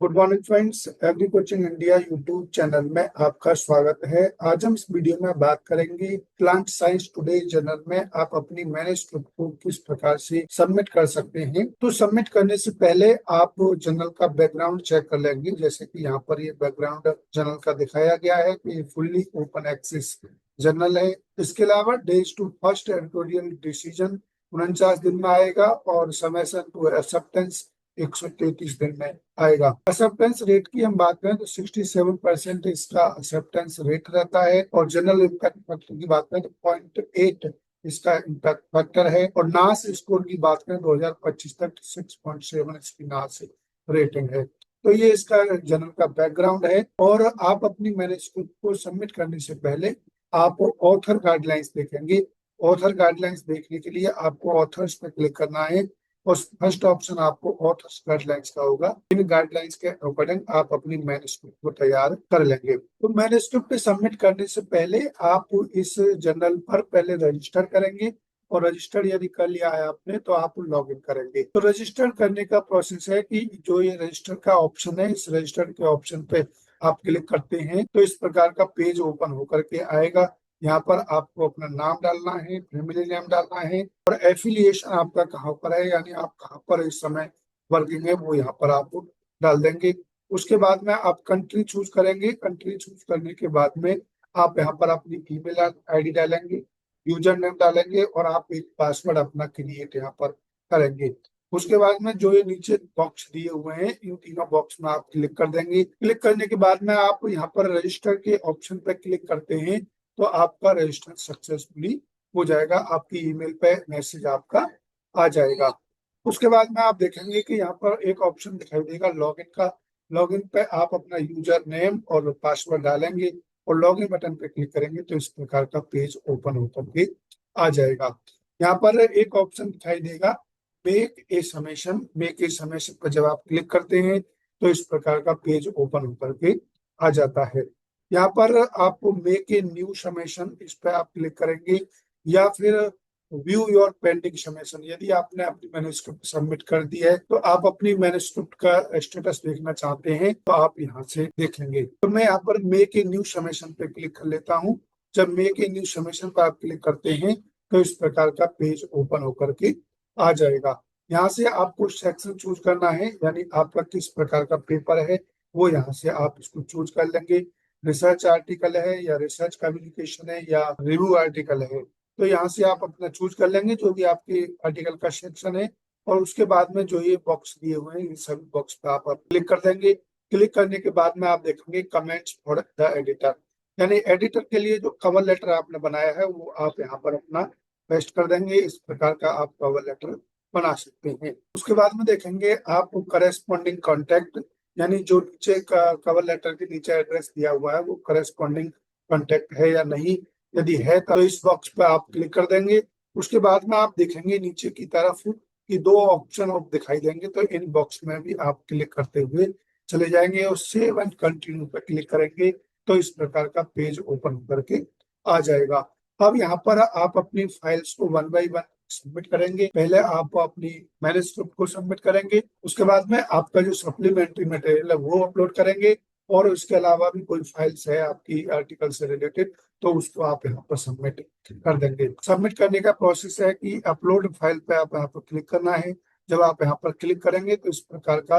Good morning friends, agree coaching India YouTube channel में आपका स्वागत है। आज हम इस वीडियो में बात करेंगे प्लांट साइंस टुडे जर्नल में आप अपनी मैन्युस्क्रिप्ट को किस प्रकार से सबमिट कर सकते हैं। तो सबमिट करने से पहले आप जर्नल का बैकग्राउंड चेक कर लेंगे। जैसे कि यहाँ पर ये बैकग्राउंड जर्नल का दिखाया गया है कि फुल्ली ओपन एक्सेस जर्नल है। इसके अलावा days to first editorial decision 49 दिन में आएगा और सबमिशन टू एक्सेप्टेंस 133 दिन में आएगा। एक्सेप्टेंस रेट की हम बात करें तो 67% इसका एक्सेप्टेंस रेट रहता है और जनरल इम्पैक्ट फैक्टर की बात करें तो 0.8 इसका इम्पैक्ट फैक्टर है और नास स्कोर की बात करें 2025 तक 6.7 इसकी नास रेटिंग है। तो ये इसका जनरल का बैकग्राउंड है और आप अपनी मैन्युस्क्रिप्ट को सबमिट करने से पहले आप ऑथर गाइडलाइंस देखेंगे। ऑथर गाइडलाइंस देखने के लिए आपको ऑथर्स पे क्लिक करना है और फर्स्ट ऑप्शन आपको ऑथर्स गाइडलाइंस का होगा। इन गाइडलाइंस के अकॉर्डिंग आप अपनी मैन्युस्क्रिप्ट को तैयार कर लेंगे। तो मैन्युस्क्रिप्ट सबमिट करने से पहले आप इस जर्नल पर पहले रजिस्टर करेंगे और रजिस्टर यदि कर लिया है आपने तो आप लॉग इन करेंगे। तो रजिस्टर करने का प्रोसेस है कि जो ये रजिस्टर का ऑप्शन है, इस रजिस्टर के ऑप्शन पे आप क्लिक करते हैं तो इस प्रकार का पेज ओपन होकर के आएगा। यहाँ पर आपको अपना नाम डालना है, फैमिली नेम डालना है और एफिलिएशन आपका कहाँ पर है, यानी आप कहाँ पर इस समय वर्किंग है वो यहाँ पर आप डाल देंगे। उसके बाद में आप कंट्री चूज करेंगे। कंट्री चूज करने के बाद में आप यहाँ पर अपनी ईमेल आईडी डालेंगे, यूजर नेम डालेंगे और आप एक पासवर्ड अपना क्रिएट यहाँ पर करेंगे। उसके बाद में जो ये नीचे बॉक्स दिए हुए हैं इन तीनों बॉक्स में आप क्लिक कर देंगे। क्लिक करने के बाद में आप यहाँ पर रजिस्टर के ऑप्शन पर क्लिक करते हैं तो आपका रजिस्टर सक्सेसफुली हो जाएगा। आपकी ईमेल पे मैसेज आपका आ जाएगा। उसके बाद में आप देखेंगे कि यहाँ पर एक ऑप्शन दिखाई देगा लॉगिन का। लॉगिन पे आप अपना यूजर नेम और पासवर्ड डालेंगे और लॉगिन बटन पे क्लिक करेंगे तो इस प्रकार का पेज ओपन होकर के आ जाएगा। यहाँ पर एक ऑप्शन दिखाई देगा make a summation. Make a summation पर जब आप क्लिक करते हैं तो इस प्रकार का पेज ओपन होकर के आ जाता है। यहाँ पर आपको मेक ए न्यू समेशन, इस पर आप क्लिक करेंगे या फिर व्यू योर पेंडिंग समेशन। यदि आपने अपनी मैन्युस्क्रिप्ट सबमिट कर दी है तो आप अपनी मैन्युस्क्रिप्ट का स्टेटस देखना चाहते हैं तो आप यहाँ से देखेंगे। तो मैं यहाँ पर मेक ए न्यू समेशन पे क्लिक कर लेता हूँ। जब मेक ए न्यू समेशन पर आप क्लिक करते हैं तो इस प्रकार का पेज ओपन होकर के आ जाएगा। यहाँ से आपको सेक्शन चूज करना है, यानी आपका किस प्रकार का पेपर है वो यहाँ से आप इसको चूज कर लेंगे। रिसर्च आर्टिकल है या रिसर्च कम्युनिकेशन है या रिव्यू आर्टिकल है, तो यहाँ से आप अपना चूज कर लेंगे जो भी आपके आर्टिकल का सेक्शन है। और उसके बाद में जो ये बॉक्स दिए हुए हैं इन सभी बॉक्स पे आप क्लिक कर देंगे। क्लिक करने के बाद में आप देखेंगे कमेंट्स फॉर द एडिटर, यानी एडिटर के लिए जो कवर लेटर आपने बनाया है वो आप यहाँ पर अपना पेस्ट कर देंगे। इस प्रकार का आप कवर लेटर बना सकते हैं। उसके बाद में देखेंगे आप करेस्पॉन्डिंग कॉन्टेक्ट, यानी जो नीचे का कवर लेटर के नीचे एड्रेस दिया हुआ है वो करेस्पॉन्डिंग कॉन्टेक्ट है या नहीं। यदि है तो इस बॉक्स पे आप क्लिक कर देंगे। उसके बाद में आप देखेंगे नीचे की तरफ कि दो ऑप्शन आप दिखाई देंगे, तो इन बॉक्स में भी आप क्लिक करते हुए चले जाएंगे और सेव एंड कंटिन्यू पे क्लिक करेंगे तो इस प्रकार का पेज ओपन करके आ जाएगा। अब यहाँ पर आप अपनी फाइल्स को वन बाई वन सबमिट करेंगे। पहले आप अपनी मैन्युस्क्रिप्ट को सबमिट करेंगे, उसके बाद में आपका जो सप्लीमेंट्री मटेरियल है वो अपलोड करेंगे और उसके अलावा भी कोई फाइल्स है आपकी आर्टिकल से रिलेटेड तो उसको आप यहाँ पर सबमिट कर देंगे। सबमिट करने का प्रोसेस है कि अपलोड फाइल पे आप यहाँ पर क्लिक करना है। जब आप यहाँ पर क्लिक करेंगे तो इस प्रकार का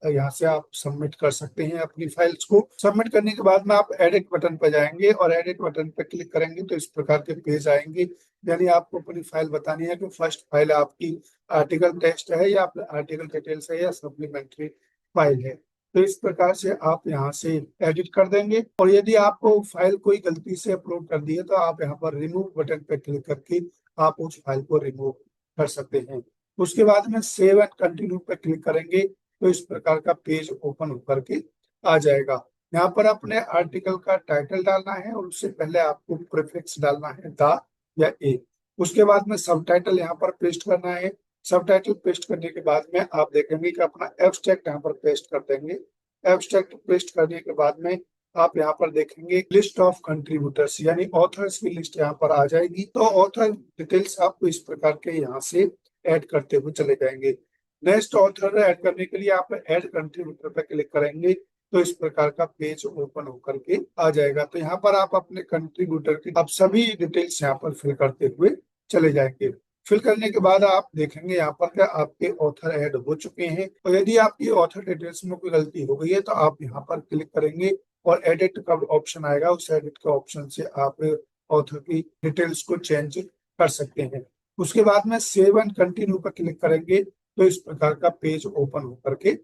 यहाँ से आप सबमिट कर सकते हैं अपनी फाइल्स को। सबमिट करने के बाद में आप एडिट बटन पर जाएंगे और एडिट बटन पर क्लिक करेंगे तो इस प्रकार के पेज आएंगे। यानी आपको अपनी फाइल बतानी है कि फर्स्ट फाइल आपकी आर्टिकल टेस्ट है या आर्टिकल डिटेल्स है या सप्लीमेंट्री फाइल है। तो इस प्रकार से आप यहाँ से एडिट कर देंगे और यदि आपको फाइल कोई गलती से अपलोड कर दी है तो आप यहाँ पर रिमूव बटन पर क्लिक करके आप उस फाइल को रिमूव कर सकते हैं। उसके बाद में सेव एंड कंटिन्यू पर क्लिक करेंगे तो इस प्रकार का पेज ओपन होकर के आ जाएगा। यहाँ पर अपने आर्टिकल का टाइटल डालना है और उससे पहले आपको प्रीफिक्स डालना है द या ए। उसके बाद में सब टाइटल यहाँ पर पेस्ट करना है। सब टाइटल पेस्ट करने के बाद में आप देखेंगे कि अपना एब्स्ट्रैक्ट यहाँ पर पेस्ट कर देंगे। एब्स्ट्रैक्ट पेस्ट करने के बाद में आप यहाँ पर देखेंगे लिस्ट ऑफ कंट्रीब्यूटर्स, यानी ऑथर्स की लिस्ट यहाँ पर आ जाएगी। तो ऑथर डिटेल्स आपको इस प्रकार के यहाँ से ऐड करते हुए चले जाएंगे। नेक्स्ट ऑथर ऐड करने के लिए आप ऐड कंट्रीब्यूटर पर क्लिक करेंगे तो इस प्रकार का पेज ओपन होकर के आ जाएगा। तो यहाँ पर आप अपने कंट्रीब्यूटर की आप सभी डिटेल्स यहाँ पर फिल करते हुए चले जाएंगे। फिल करने के बाद आप देखेंगे यहाँ पर क्या आपके ऑथर ऐड हो चुके हैं। और यदि आपकी ऑथर डिटेल्स में कोई गलती हो गई है तो आप यहाँ पर क्लिक करेंगे और एडिट का ऑप्शन आएगा। उस एडिट के ऑप्शन से आप ऑथर की डिटेल्स को चेंज कर सकते हैं। उसके बाद में सेव एंड कंटिन्यू पर क्लिक करेंगे तो इस प्रकार का पेज ओपन होकर के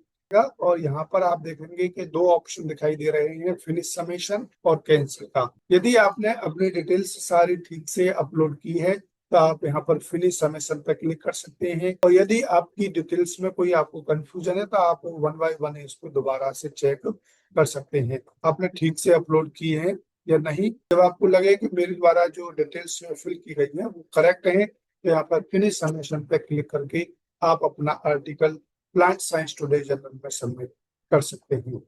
और यहाँ पर आप देखेंगे कि दो ऑप्शन दिखाई दे रहे हैं, फिनिश समेशन और कैंसिल का। यदि आपने अपनी डिटेल्स सारी ठीक से अपलोड की है तो आप यहाँ पर फिनिश समेशन पर क्लिक कर सकते हैं। और यदि आपकी डिटेल्स में कोई आपको कंफ्यूजन है तो आप वन बाय वन इसको दोबारा से चेक कर सकते हैं आपने ठीक से अपलोड की है या नहीं। जब आपको लगे कि मेरे द्वारा जो डिटेल्स फिल की गई है वो करेक्ट है तो यहाँ पर फिनिश समेशन पे क्लिक करके आप अपना article plant science today journal में सबमिट कर सकते हैं।